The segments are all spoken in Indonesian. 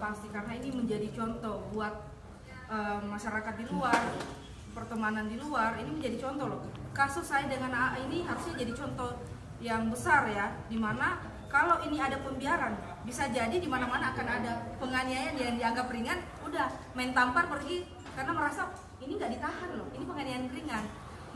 pasti, karena ini menjadi contoh buat masyarakat di luar, pertemanan di luar. Ini menjadi contoh loh. Kasus saya dengan AA ini harusnya jadi contoh yang besar ya, dimana kalau ini ada pembiaran, bisa jadi di mana-mana akan ada penganiayaan yang dianggap ringan, udah main tampar pergi karena merasa ini nggak ditahan loh, ini penganiayaan ringan.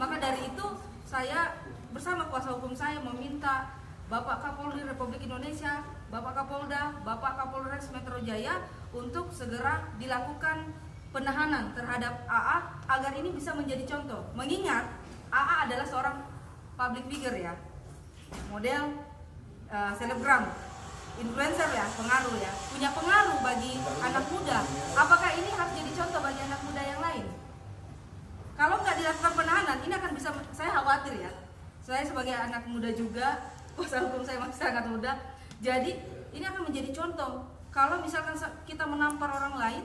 Maka dari itu saya bersama kuasa hukum saya meminta Bapak Kapolri Republik Indonesia, Bapak Kapolda, Bapak Kapolres Metro Jaya untuk segera dilakukan penahanan terhadap AA agar ini bisa menjadi contoh. Mengingat AA adalah seorang public figure ya, model, selebgram, influencer ya, pengaruh ya, punya pengaruh bagi anak muda. Apakah ini harus jadi contoh bagi anak muda yang lain? Kalau nggak dilakukan penahanan, ini akan bisa, saya khawatir ya. Saya sebagai anak muda juga, kuasa hukum saya masih sangat muda, jadi ini akan menjadi contoh. Kalau misalkan kita menampar orang lain,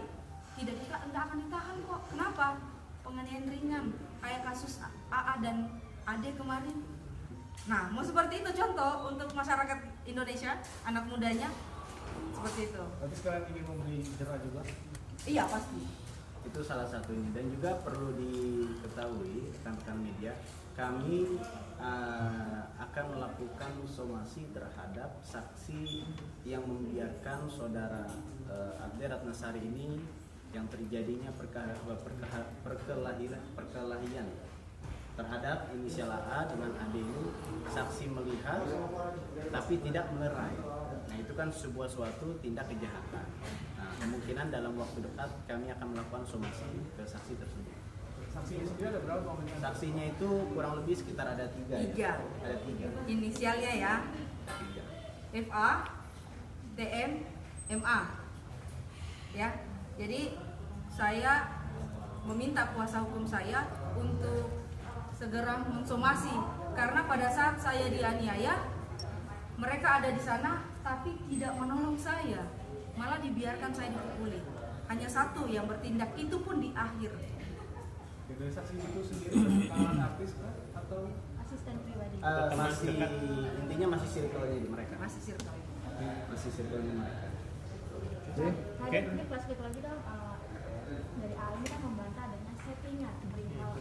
tidak akan ditahan kok. Kenapa? Penganiayaan ringan, kayak kasus AA dan Ade kemarin. Nah, mau seperti itu contoh untuk masyarakat Indonesia, anak mudanya, seperti itu. Tapi sekarang ingin memberi jerah juga? Iya, pasti. Itu salah satunya. Dan juga perlu diketahui rekan-rekan media, kami akan melakukan somasi terhadap saksi yang membiarkan saudara Ade Ratnasari ini yang terjadinya perkelahian terhadap inisial AA dengan Ade ini. Saksi melihat tapi tidak melerai. Nah, itu kan sebuah suatu tindak kejahatan. Nah, kemungkinan dalam waktu dekat kami akan melakukan somasi ke saksi tersebut. Saksinya sendiri ada berapa Pak? Saksinya itu kurang lebih sekitar ada 3 ya? Ada 3. Inisialnya ya, 3. FA, TM, MA. Ya, jadi saya meminta kuasa hukum saya untuk segera mensomasi, karena pada saat saya dianiaya, mereka ada di sana tapi tidak menolong saya, malah dibiarkan saya dipukuli. Hanya satu yang bertindak, itu pun di akhir. Dari saksi itu sendiri kalangan artis atau asisten pribadi? Masih intinya masih circle-nya di mereka. Masih circle. Masih circle-nya mereka. Oke. Ini flashback lagi dong, dari A ini kan membantah adanya settingan perihal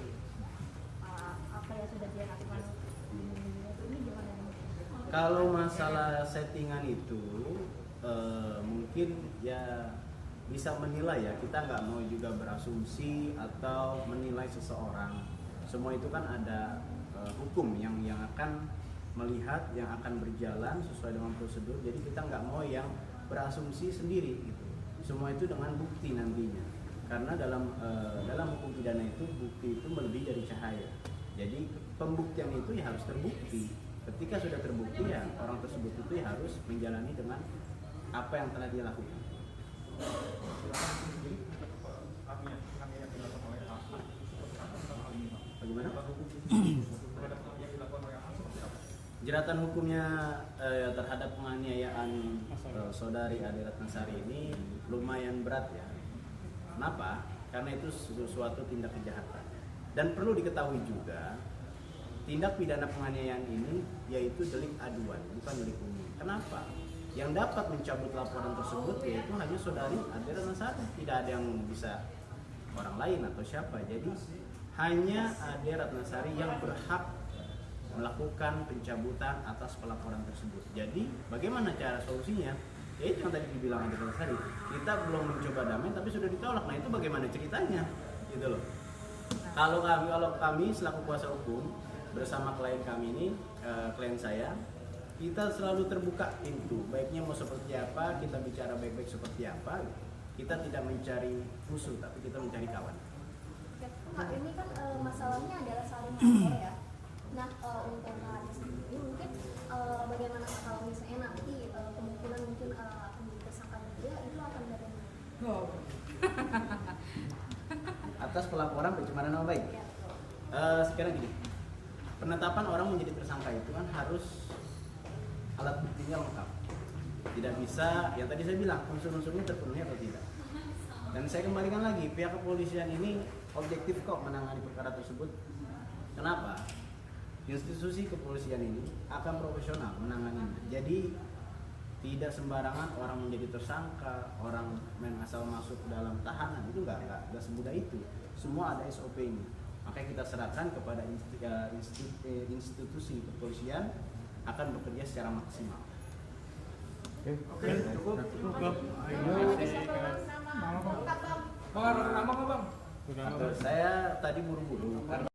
apa yang sudah dia lakukan. Ini gimana? Kalau masalah settingan itu mungkin ya bisa menilai ya, kita nggak mau juga berasumsi atau menilai seseorang. Semua itu kan ada hukum yang akan melihat, yang akan berjalan sesuai dengan prosedur. Jadi kita nggak mau yang berasumsi sendiri gitu. Semua itu dengan bukti nantinya. Karena dalam hukum pidana itu bukti itu melebihi dari cahaya. Jadi pembuktian itu ya harus terbukti. Ketika sudah terbukti ya orang tersebut itu ya harus menjalani dengan apa yang telah dia lakukan. Bagaimana? Jeratan hukumnya terhadap penganiayaan saudari Ade Ratnasari ini lumayan berat ya. Kenapa? Karena itu suatu tindak kejahatan. Dan perlu diketahui juga, tindak pidana penganiayaan ini yaitu delik aduan, bukan delik umum. Kenapa? Yang dapat mencabut laporan tersebut yaitu hanya saudari Ade Ratnasari, tidak ada yang bisa orang lain atau siapa. Jadi hanya Ade Ratnasari yang berhak melakukan pencabutan atas pelaporan tersebut. Jadi bagaimana cara solusinya? Ya itu yang tadi dibilang Ade Ratnasari, kita belum mencoba damai tapi sudah ditolak. Nah itu bagaimana ceritanya? Gitu loh. Kalau kami selaku kuasa hukum bersama klien kami ini, klien saya, kita selalu terbuka pintu, baiknya mau seperti apa, kita bicara baik-baik seperti apa. Kita tidak mencari musuh, tapi kita mencari kawan. Nah, ini kan masalahnya adalah saling lapor ya. Nah, untuk Ade sendiri mungkin bagaimana kalau misalnya nanti kemungkinan mungkin akan tersangka dia itu akan dari Wow. Atas pelaporan pencemaran nama baik. ya. Sekarang gini, penetapan orang menjadi tersangka itu kan harus alat buktinya lengkap. Tidak bisa, yang tadi saya bilang, unsur-unsurnya terpenuhi atau tidak. Dan saya kembalikan lagi, pihak kepolisian ini objektif kok menangani perkara tersebut. Kenapa? Institusi kepolisian ini akan profesional menanganinya. Jadi Tidak sembarangan orang menjadi tersangka, orang main asal masuk dalam tahanan, itu nggak semudah itu. Semua ada SOP-nya. Makanya kita serahkan kepada institusi kepolisian akan bekerja secara maksimal. Oke, cukup. Nama Bang, ada nama nggak bang? Saya tadi buru-buru.